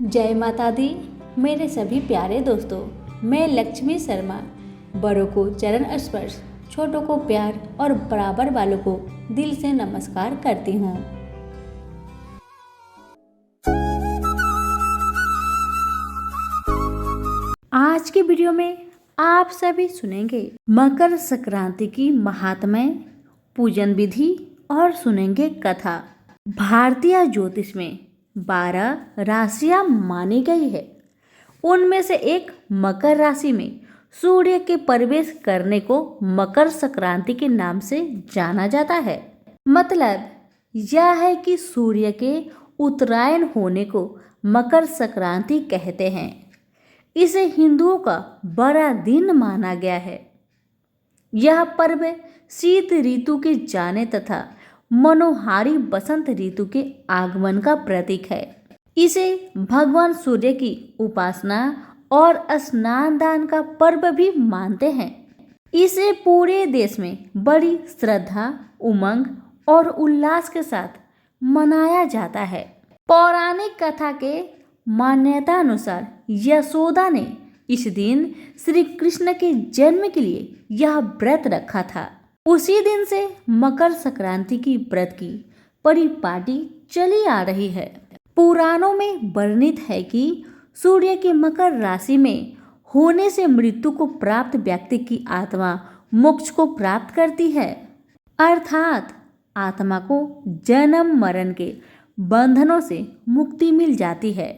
जय माता दी। मेरे सभी प्यारे दोस्तों, मैं लक्ष्मी शर्मा बड़ों को चरण स्पर्श, छोटों को प्यार और बराबर वालों को दिल से नमस्कार करती हूँ। आज की वीडियो में आप सभी सुनेंगे मकर संक्रांति की महात्म्य, पूजन विधि और सुनेंगे कथा। भारतीय ज्योतिष में 12 राशियां मानी गई है। उनमें से एक मकर राशि में सूर्य के प्रवेश करने को मकर संक्रांति के नाम से जाना जाता है। मतलब यह है कि सूर्य के उत्तरायण होने को मकर संक्रांति कहते हैं। इसे हिंदुओं का बड़ा दिन माना गया है। यह पर्व शीत ऋतु के जाने तथा मनोहारी बसंत ऋतु के आगमन का प्रतीक है। इसे भगवान सूर्य की उपासना और स्नान दान का पर्व भी मानते हैं। इसे पूरे देश में बड़ी श्रद्धा, उमंग और उल्लास के साथ मनाया जाता है। पौराणिक कथा के मान्यता अनुसार यशोदा ने इस दिन श्री कृष्ण के जन्म के लिए यह व्रत रखा था। उसी दिन से मकर संक्रांति की व्रत की परिपाटी चली आ रही है। पुराणों में वर्णित है कि सूर्य के मकर राशि में होने से मृत्यु को प्राप्त व्यक्ति की आत्मा मोक्ष को प्राप्त करती है, अर्थात आत्मा को जन्म मरण के बंधनों से मुक्ति मिल जाती है।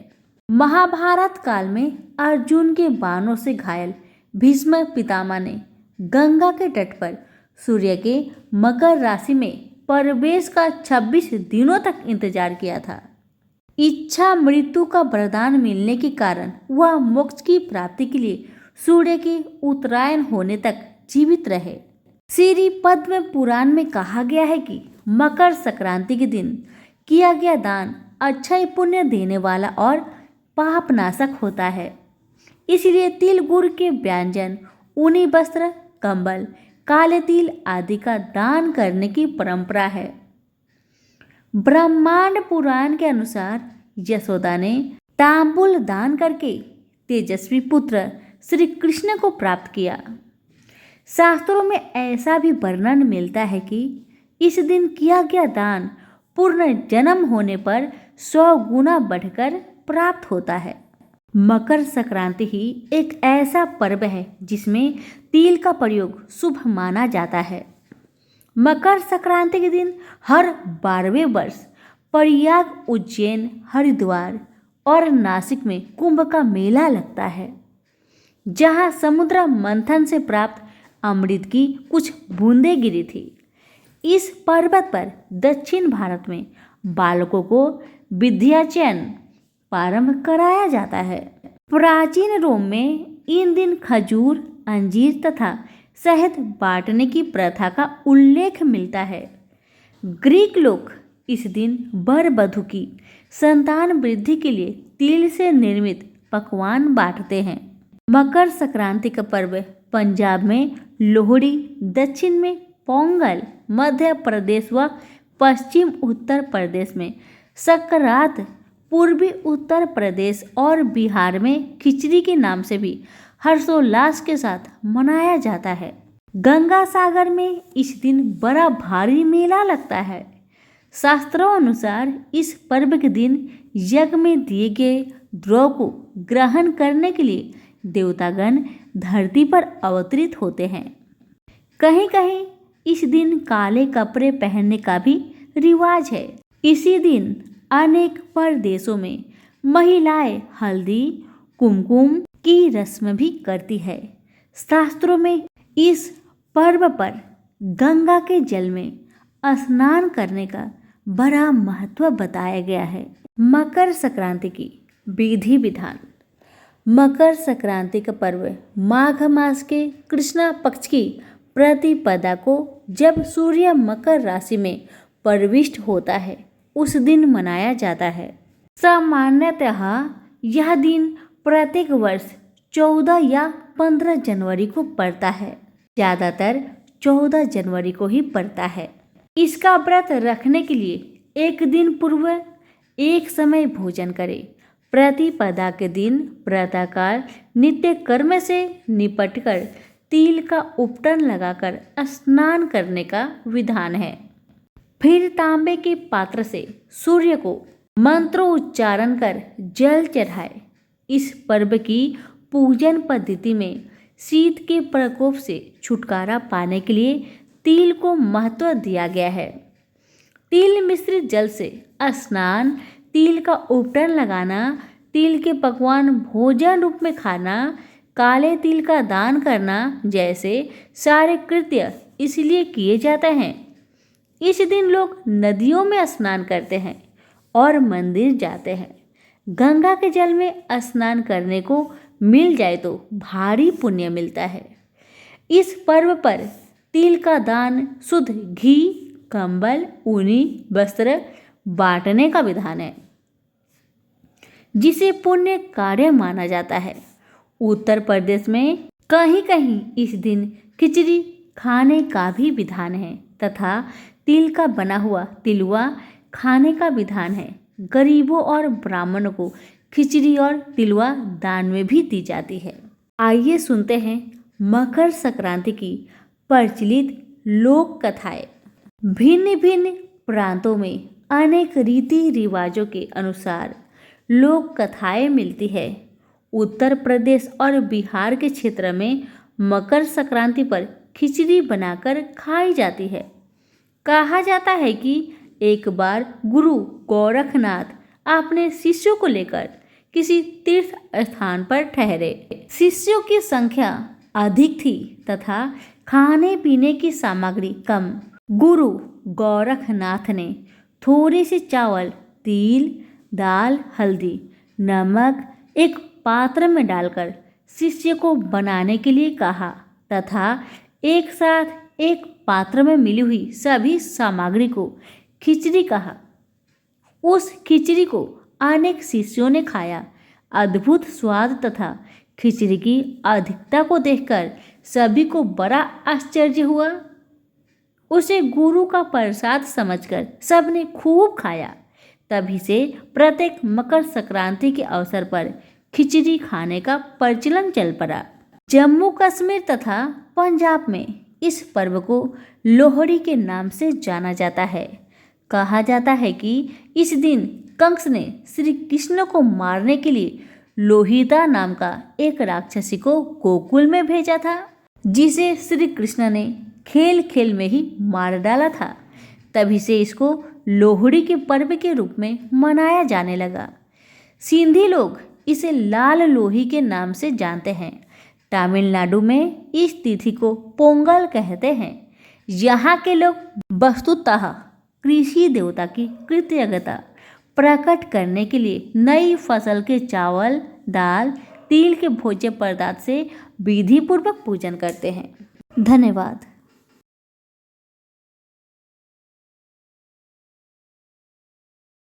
महाभारत काल में अर्जुन के बाणों से घायल भीष्म पितामह ने गंगा के तट पर सूर्य के मकर राशि में प्रवेश का 26 दिनों तक इंतजार किया था। इच्छा मृत्यु का वरदान मिलने के कारण वह मोक्ष की प्राप्ति के लिए सूर्य के उत्तरायण होने तक जीवित रहे। श्री पद्म पुराण में कहा गया है कि मकर संक्रांति के दिन किया गया दान अक्षय पुण्य देने वाला और पाप नाशक होता है। इसलिए तिल गुड़ के व्यंजन, ऊनी वस्त्र, कंबल, काले तिल आदि का दान करने की परंपरा है। ब्रह्मांड पुराण के अनुसार यशोदा ने तांबुल दान करके तेजस्वी पुत्र श्री कृष्ण को प्राप्त किया। शास्त्रों में ऐसा भी वर्णन मिलता है कि इस दिन किया गया दान पूर्ण जन्म होने पर 100 गुना बढ़कर प्राप्त होता है। मकर संक्रांति ही एक ऐसा पर्व है जिसमें तिल का प्रयोग शुभ माना जाता है। मकर संक्रांति के दिन हर 12वें वर्ष प्रयाग, उज्जैन, हरिद्वार और नासिक में कुंभ का मेला लगता है, जहां समुद्र मंथन से प्राप्त अमृत की कुछ बूंदें गिरी थी। इस पर्वत पर दक्षिण भारत में बालकों को विद्याचयन प्रारंभ कराया जाता है। प्राचीन रोम में इन दिन खजूर, अंजीर तथा शहद बांटने की प्रथा का उल्लेख मिलता है। ग्रीक लोग इस दिन वर वधू की संतान वृद्धि के लिए तिल से निर्मित पकवान बांटते हैं। मकर संक्रांति का पर्व पंजाब में लोहड़ी, दक्षिण में पोंगल, मध्य प्रदेश व पश्चिम उत्तर प्रदेश में संक्रांत, पूर्वी उत्तर प्रदेश और बिहार में खिचड़ी के नाम से भी हर्षोल्लास के साथ मनाया जाता है। गंगा सागर में इस दिन बड़ा भारी मेला लगता है। शास्त्रों अनुसार इस पर्व के दिन यज्ञ में दिए गए द्रव्य को ग्रहण करने के लिए देवतागण धरती पर अवतरित होते हैं। कहीं कहीं इस दिन काले कपड़े पहनने का भी रिवाज है। इसी दिन अनेक प्रदेशों में महिलाएं हल्दी, कुमकुम की रस्म भी करती है। शास्त्रों में इस पर्व पर गंगा के जल में स्नान करने का बड़ा महत्व बताया गया है। मकर संक्रांति की विधि विधान। मकर संक्रांति का पर्व माघ मास के कृष्ण पक्ष की प्रतिपदा को जब सूर्य मकर राशि में प्रविष्ट होता है उस दिन मनाया जाता है। सामान्यतः यह दिन प्रत्येक वर्ष 14 या 15 जनवरी को पड़ता है। ज़्यादातर 14 जनवरी को ही पड़ता है। इसका व्रत रखने के लिए एक दिन पूर्व एक समय भोजन करें, प्रतिपदा के दिन प्रातःकाल नित्य कर्म से निपटकर तिल का उपटन लगाकर स्नान करने का विधान है। फिर तांबे के पात्र से सूर्य को मंत्रोच्चारण कर जल चढ़ाए। इस पर्व की पूजन पद्धति में शीत के प्रकोप से छुटकारा पाने के लिए तिल को महत्व दिया गया है। तिल मिश्रित जल से स्नान, तिल का उपटन लगाना, तिल के पकवान भोजन रूप में खाना, काले तिल का दान करना जैसे सारे कृत्य इसलिए किए जाते हैं। इस दिन लोग नदियों में स्नान करते हैं और मंदिर जाते हैं। गंगा के जल में स्नान करने को मिल जाए तो भारी पुण्य मिलता है। इस पर्व पर तिल का दान, शुद्ध घी, कंबल, ऊनी वस्त्र बांटने का विधान है, जिसे पुण्य कार्य माना जाता है। उत्तर प्रदेश में कहीं कहीं इस दिन खिचड़ी खाने का भी विधान है तथा तिल का बना हुआ तिलवा खाने का विधान है। गरीबों और ब्राह्मणों को खिचड़ी और तिलवा दान में भी दी जाती है। आइए सुनते हैं मकर संक्रांति की प्रचलित लोक कथाएं। भिन्न भिन्न प्रांतों में अनेक रीति रिवाजों के अनुसार लोक कथाएं मिलती है। उत्तर प्रदेश और बिहार के क्षेत्र में मकर संक्रांति पर खिचड़ी बनाकर खाई जाती है। कहा जाता है कि एक बार गुरु गोरखनाथ अपने शिष्यों को लेकर किसी तीर्थ स्थान पर ठहरे। शिष्यों की संख्या अधिक थी तथा खाने पीने की सामग्री कम। गुरु गोरखनाथ ने थोड़े से चावल, तिल, दाल, हल्दी, नमक एक पात्र में डालकर शिष्य को बनाने के लिए कहा तथा एक साथ एक पात्र में मिली हुई सभी सामग्री को खिचड़ी कहा। उस खिचड़ी को अनेक शिष्यों ने खाया। अद्भुत स्वाद तथा खिचड़ी की अधिकता को देखकर सभी को बड़ा आश्चर्य हुआ। उसे गुरु का प्रसाद समझकर सबने खूब खाया। तभी से प्रत्येक मकर संक्रांति के अवसर पर खिचड़ी खाने का प्रचलन चल पड़ा। जम्मू कश्मीर तथा पंजाब में इस पर्व को लोहड़ी के नाम से जाना जाता है। कहा जाता है कि इस दिन कंस ने श्री कृष्ण को मारने के लिए लोहिता नाम का एक राक्षसी को गोकुल में भेजा था, जिसे श्री कृष्ण ने खेल खेल में ही मार डाला था। तभी से इसको लोहड़ी के पर्व के रूप में मनाया जाने लगा। सिंधी लोग इसे लाल लोही के नाम से जानते हैं। तमिलनाडु में इस तिथि को पोंगल कहते हैं। यहाँ के लोग वस्तुतः कृषि देवता की कृतज्ञता प्रकट करने के लिए नई फसल के चावल, दाल, तिल के भोज्य पदार्थ से विधि पूर्वक पूजन करते हैं। धन्यवाद।